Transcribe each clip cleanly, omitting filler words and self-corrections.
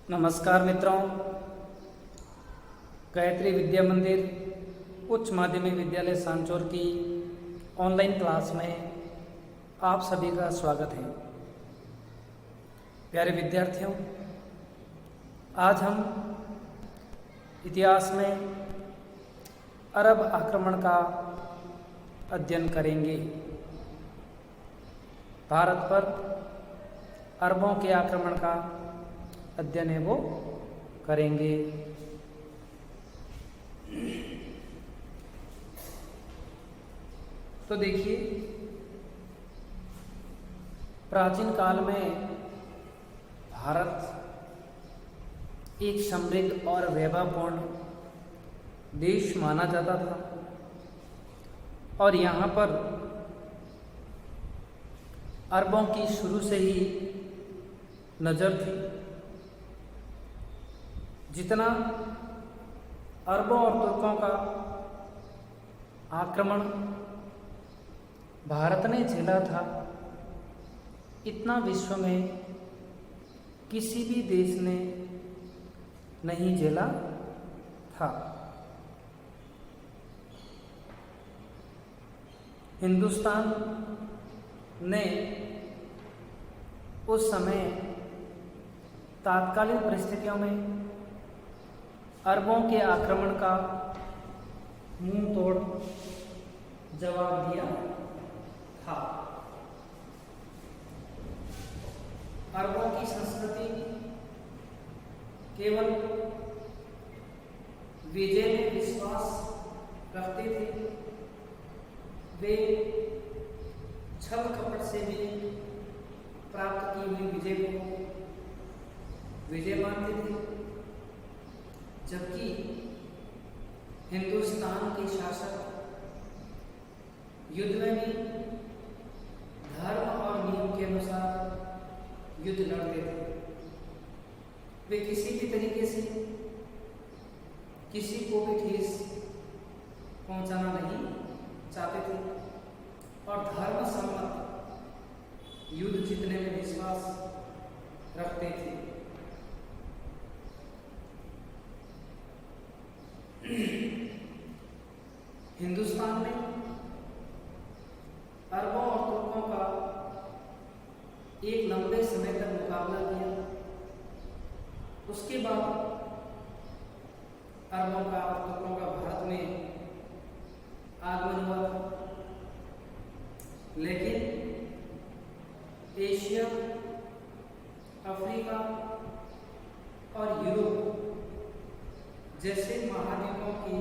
नमस्कार मित्रों, गायत्री विद्या मंदिर उच्च माध्यमिक विद्यालय सांचौर की ऑनलाइन क्लास में आप सभी का स्वागत है। प्यारे विद्यार्थियों, आज हम इतिहास में अरब आक्रमण का अध्ययन करेंगे। भारत पर अरबों के आक्रमण का अध्ययन है वो करेंगे। तो देखिए, प्राचीन काल में भारत एक समृद्ध और वैभवपूर्ण देश माना जाता था और यहाँ पर अरबों की शुरू से ही नज़र थी। जितना अरबों और तुर्कों का आक्रमण भारत ने झेला था, इतना विश्व में किसी भी देश ने नहीं झेला था। हिंदुस्तान ने उस समय तात्कालिक परिस्थितियों में अरबों के आक्रमण का मुंह तोड़ जवाब दिया था। अरबों की संस्कृति केवल विजय में विश्वास रखते थे। वे छल कपट से भी प्राप्त की हुई विजय को विजय मानते थे, जबकि हिंदुस्तान के शासक युद्ध में भी धर्म और नियम के अनुसार युद्ध लड़ते थे। वे किसी भी तरीके से किसी को भी ठेस पहुंचाना नहीं चाहते थे और धर्म सम्मत युद्ध जीतने में विश्वास रखते थे। हिंदुस्तान ने अरबों और तुर्कों का एक लंबे समय तक मुकाबला किया। उसके बाद अरबों का और तुर्कों का भारत में आगमन हुआ, लेकिन एशिया, अफ्रीका और यूरोप जैसे महाद्वीपों के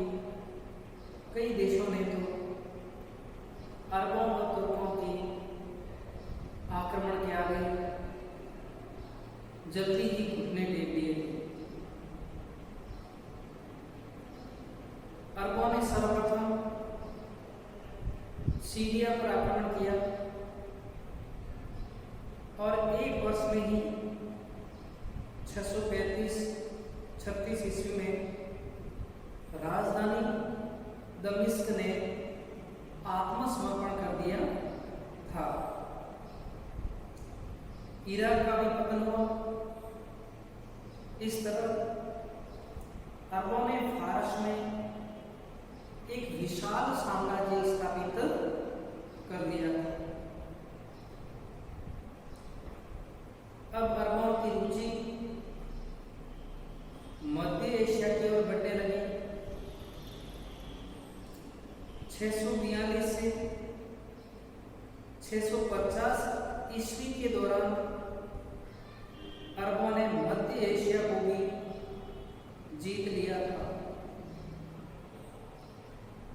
कई देशों ने तो अरबों और तुर्कों के आक्रमण के आगे जल्दी ही घुटने टेक दिए थे। अरबों ने सर्वप्रथम सीरिया पर आक्रमण किया और एक वर्ष में ही 635-36 ईस्वी में राजधानी दमिश्क ने आत्मसमर्पण कर दिया था। इराक का भी पतन हुआ। इस तरह अरबों ने फारस में एक विशाल साम्राज्य स्थापित कर दिया था। अब अरबों की रुचि मध्य एशिया की ओर बढ़ने लगी। 642 से 650 ईस्वी के दौरान अरबों ने मध्य एशिया को भी जीत लिया था।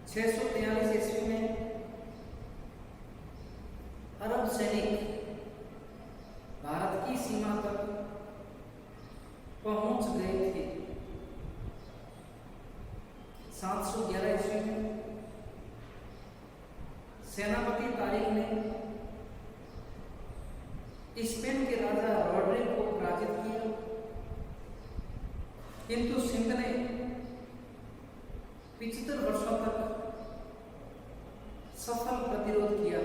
643 ईस्वी में अरब सैनिक भारत की सीमा तक पहुंच गए थे। 711 ईस्वी में सेनापति तारिक ने स्पेन के राजा रॉड्रिक को पराजित किया, किंतु सिंध ने 75 वर्षों तक सफल प्रतिरोध किया।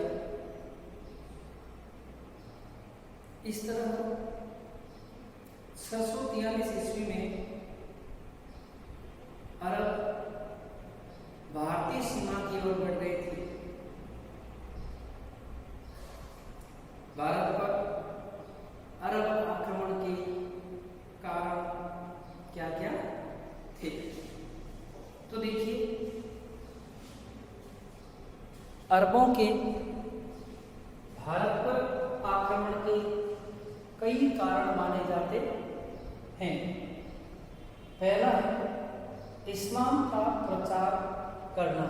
इस तरह 643 ईस्वी में अरब भारतीय सीमा की ओर बढ़ गए थे। भारत पर अरब आक्रमण के कारण क्या क्या थे? तो देखिए, अरबों के भारत पर आक्रमण के कई कारण माने जाते हैं। पहला है इस्लाम का प्रचार करना,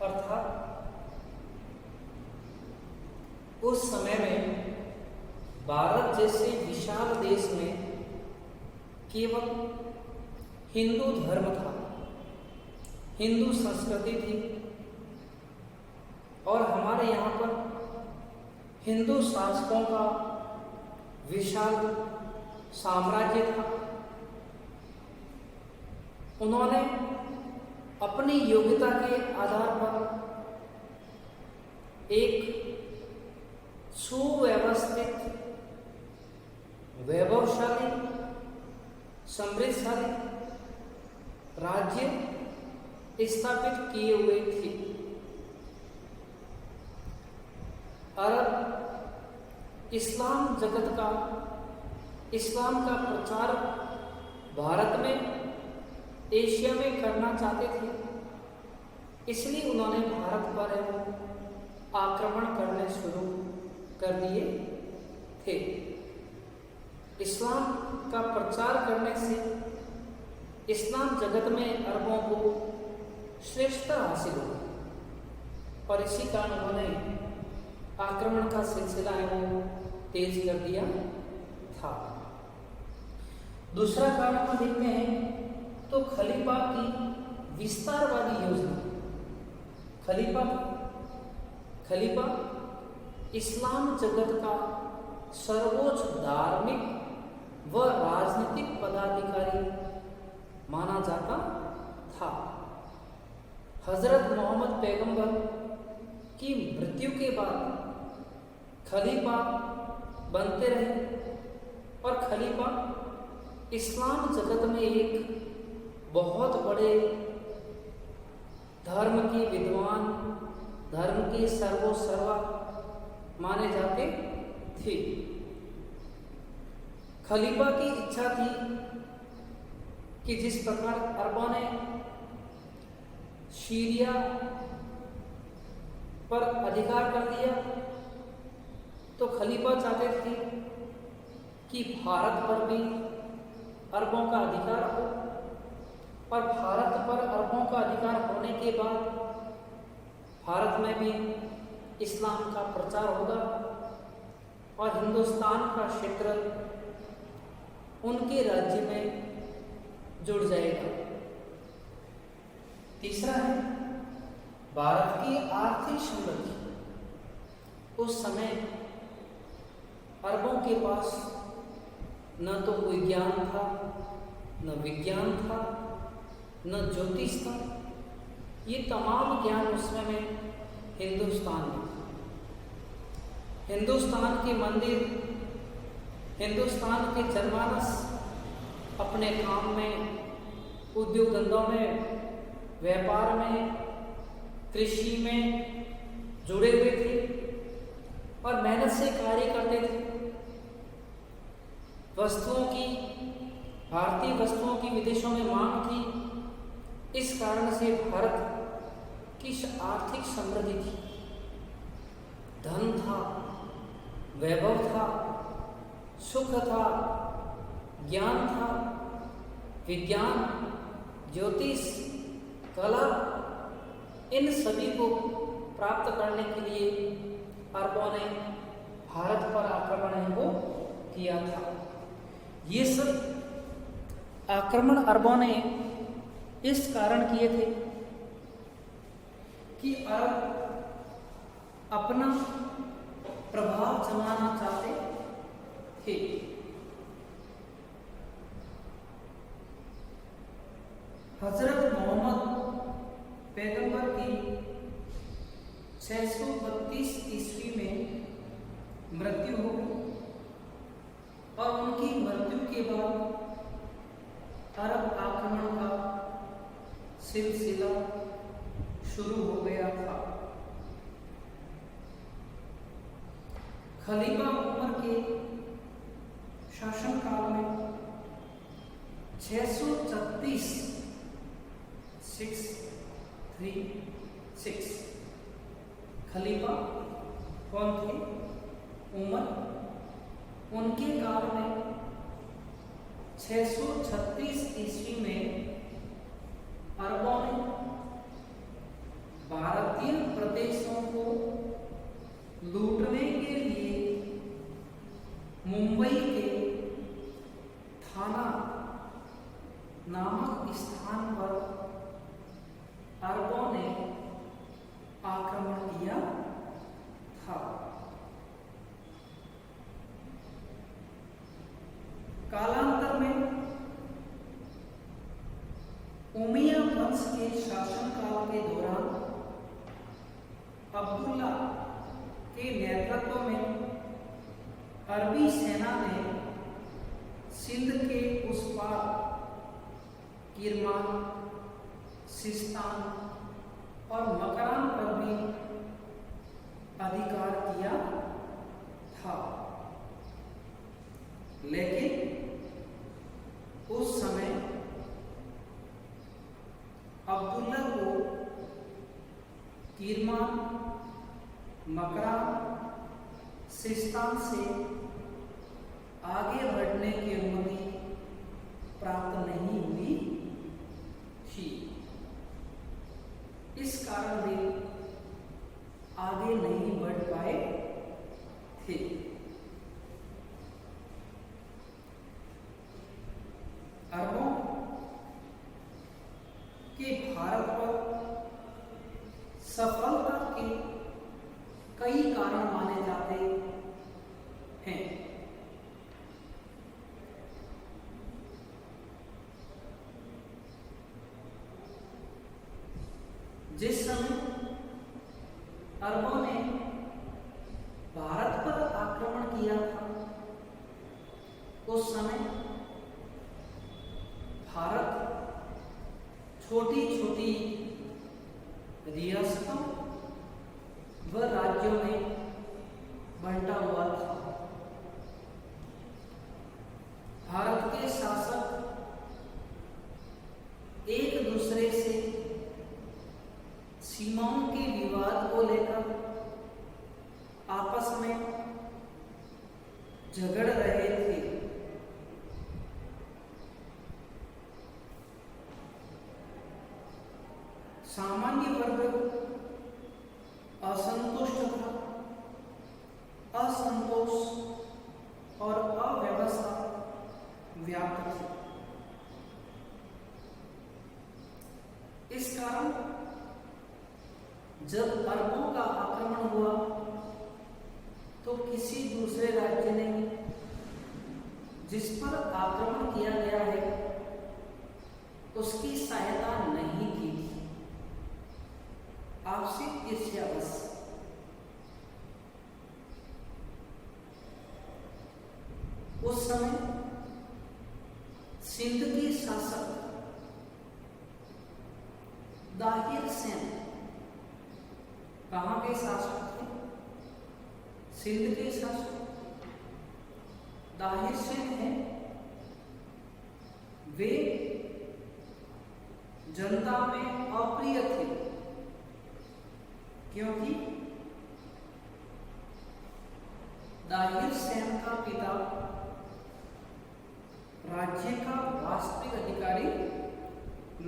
अर्थात उस समय में भारत जैसे विशाल देश में केवल हिंदू धर्म था, हिंदू संस्कृति थी, और हमारे यहाँ पर हिंदू शासकों का विशाल साम्राज्य था। उन्होंने अपनी योग्यता के आधार पर एक सुव्यवस्थित, वैभवशाली, समृद्धशाली राज्य स्थापित किए हुए थे। अरब इस्लाम जगत का, इस्लाम का प्रचार भारत में, एशिया में करना चाहते थे, इसलिए उन्होंने भारत पर आक्रमण करने शुरू कर दिए थे। इस्लाम का प्रचार करने से इस्लाम जगत में अरबों को श्रेष्ठता हासिल हुई, और इसी कारण उन्होंने आक्रमण का सिलसिला है वो तेज कर दिया था। दूसरा कारण हम देखते हैं तो खलीफा की विस्तारवादी योजना। खलीफा इस्लाम जगत का सर्वोच्च धार्मिक व राजनीतिक पदाधिकारी माना जाता था। हजरत मोहम्मद पैगंबर की मृत्यु के बाद खलीफा बनते रहे, और खलीफा इस्लाम जगत में एक बहुत बड़े धर्म के विद्वान, धर्म के सर्वोसर्वा माने जाते थे। खलीफा की इच्छा थी कि जिस प्रकार अरबों ने सीरिया पर अधिकार कर दिया, तो खलीफा चाहते थे कि भारत पर भी अरबों का अधिकार हो, और भारत पर अरबों का अधिकार होने के बाद भारत में भी इस्लाम का प्रचार होगा, और हिंदुस्तान का क्षेत्र उनके राज्य में जुड़ जाएगा। तीसरा है भारत की आर्थिक समृद्धि। उस समय अरबों के पास न तो कोई ज्ञान था, न विज्ञान था, न ज्योतिष था। ये तमाम ज्ञान उस समय में हिंदुस्तान में, हिंदुस्तान के मंदिर, हिंदुस्तान के जनमानस अपने काम में, उद्योग धंधों में, व्यापार में, कृषि में जुड़े हुए थे और मेहनत से कार्य करते थे। वस्तुओं की, भारतीय वस्तुओं की विदेशों में मांग थी। इस कारण से भारत की आर्थिक समृद्धि थी, धन था, वैभव था, सुख था, ज्ञान था, विज्ञान, ज्योतिष, कला, इन सभी को प्राप्त करने के लिए अरबों ने भारत पर आक्रमण को किया था। ये सब आक्रमण अरबों ने इस कारण किए थे कि अरब अपना प्रभाव जमाना चाहते थे। हजरत मोहम्मद पैगंबर की 632 ईस्वी में मृत्यु हो गई और उनकी मृत्यु के बाद अरब आक्रमण का सिलसिला शुरू हो गया था। खलीफा उमर के शासनकाल में 636 खलीफा कौन थे? उमर। उनके काल में 636 ईस्वी में अरबों ने भारतीय प्रदेशों को लूटने के लिए मुंबई के थाना नामक स्थान पर अरबों ने आक्रमण किया था। कालांतर में उमैया वंश के शासनकाल के दौरान अब्दुल्ला के नेतृत्व में अरबी सेना ने सिंध के उस पार किरमान, सिस्तान और मकरान पर भी अधिकार किया था, लेकिन उस समय अब्दुल्ला को किरमान, मकरान, सिस्तान से आगे बढ़ने की अनुमति प्राप्त नहीं हुई थी। इस कारण वे आगे नहीं बढ़ पाए थे। अरबों के भारत पर सफलता के कई कारण माने जाते हैं। जिस समय अरबों ने भारत पर आक्रमण किया था, उस समय भारत छोटी छोटी रियासतों व राज्यों में बंटा हुआ था। भारत के शासक एक दूसरे से सीमाओं के विवाद को लेकर आपस में झगड़ रहे थे। सामान्य वर्ग असंतुष्ट था, असंतोष और अव्यवस्था व्याप्त थी। इस कारण जब अरबों का आक्रमण हुआ तो किसी दूसरे राज्य ने जिस पर आक्रमण किया गया है उसकी सहायता नहीं की थी। आपसी ईर्ष्यावश उस समय सिंध के शासक दाहिर सेन कहां के शासक थे? सिंध के शासक दाहिर सेन हैं। वे जनता में अप्रिय थे, क्योंकि दाहिर सेन का पिता राज्य का वास्तविक अधिकारी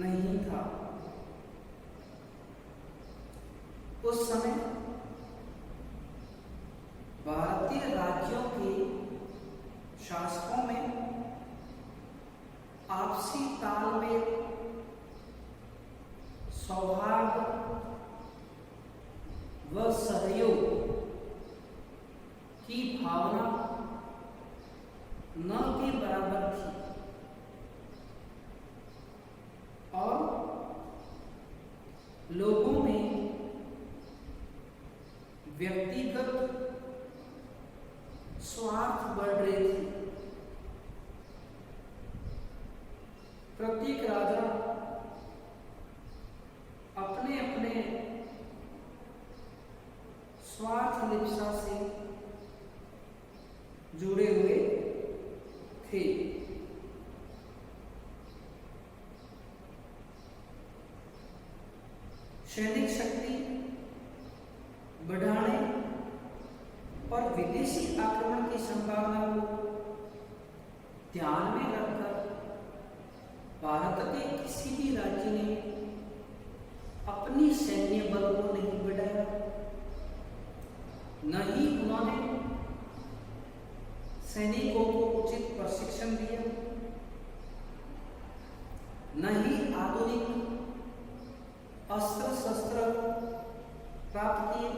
नहीं था। उस समय भारतीय राज्यों के शासकों में आपसी तालमेल, सौहार्द व सहयोग की भावना न के बराबर थी और लोगों में व्यक्तिगत स्वार्थ बढ़ रहे थे। प्रत्येक राजा अपने अपने स्वार्थ लिप्सा से जुड़े हुए थे। सैनिक शक्ति बढ़ाने और विदेशी आक्रमण की संभावना को ध्यान में रखकर भारत के किसी भी राज्य ने अपनी सैन्य बल को नहीं बढ़ाया, न ही उन्होंने सैनिकों को उचित प्रशिक्षण दिया, न ही आधुनिक अस्त्र शस्त्र प्राप्त किए।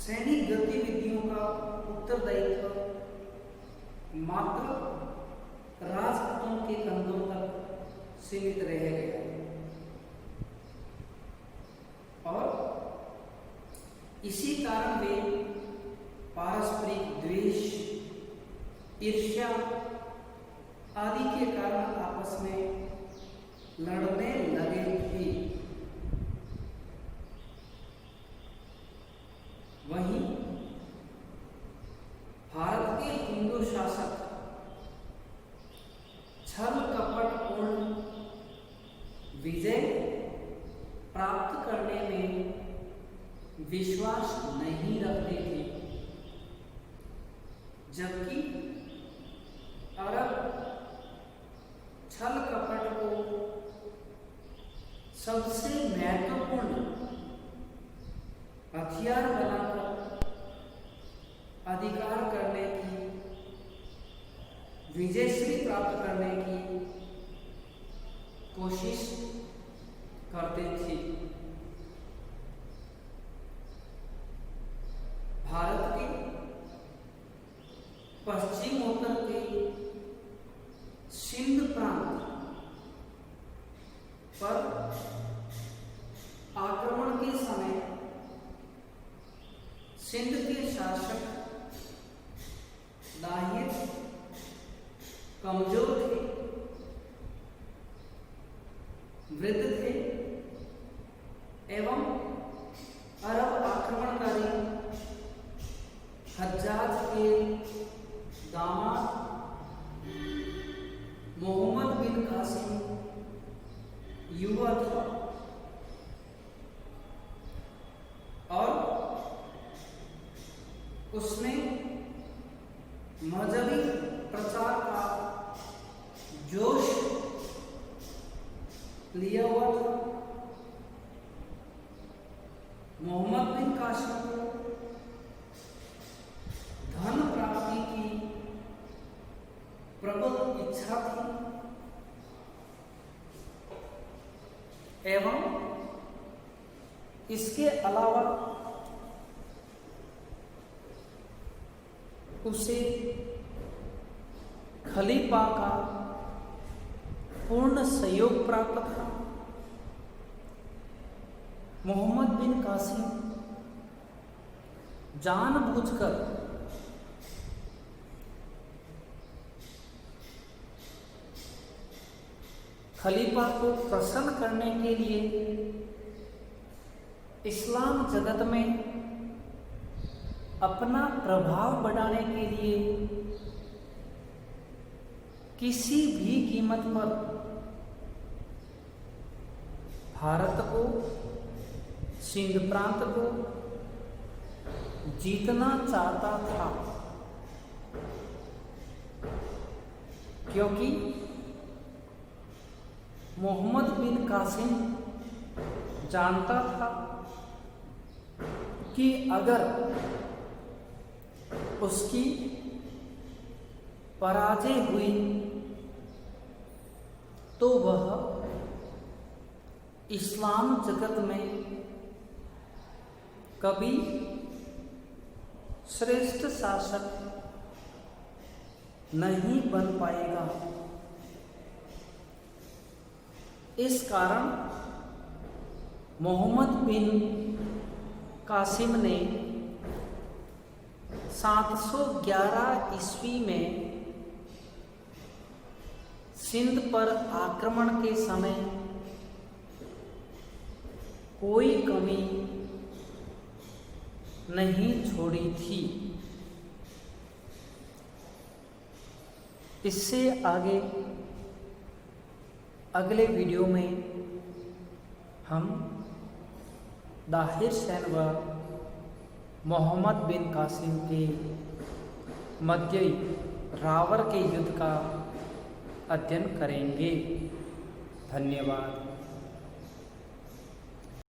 सैनिक गतिविधियों का उत्तरदायित्व मात्र राजपूतों के कंधों तक सीमित रह गया और इसी कारण वे पारस्परिक द्वेष, ईर्ष्या आदि के कारण आपस में लड़ने लगे थे। वहीं भारत के हिंदू शासक छल कपट पूर्ण विजय प्राप्त करने में विश्वास नहीं रखते थे, जबकि अरब छल कपट को सबसे महत्वपूर्ण हथियार बनाकर अधिकार करने की, विजयश्री प्राप्त करने की कोशिश करते थे। भारत के पश्चिमोत्तर के सिंध प्रांत पर आक्रमण के समय सिंध के शासक दाहिर कमजोर थे, वृद्ध थे एवं अरब आक्रमणकारी हज्जाज के दामाद मोहम्मद बिन कासिम युवा था और उसने मजहबी प्रचार का जोश लिया हुआ था। मोहम्मद बिन कासिम को धन प्राप्ति की प्रबल इच्छा थी एवं इसके अलावा उसे खलीफा का पूर्ण सहयोग प्राप्त था। मोहम्मद बिन कासिम जानबूझकर खलीफा को प्रसन्न करने के लिए इस्लाम जगत में अपना प्रभाव बढ़ाने के लिए किसी भी कीमत पर भारत को, सिंध प्रांत को जीतना चाहता था, क्योंकि मोहम्मद बिन कासिम जानता था कि अगर उसकी पराजय हुई तो वह इस्लाम जगत में कभी श्रेष्ठ शासक नहीं बन पाएगा। इस कारण मोहम्मद बिन कासिम ने 711 ईस्वी में सिंध पर आक्रमण के समय कोई कमी नहीं छोड़ी थी। इससे आगे अगले वीडियो में हम दाहिर सैन व मोहम्मद बिन कासिम के मध्य रावर के युद्ध का अध्ययन करेंगे। धन्यवाद।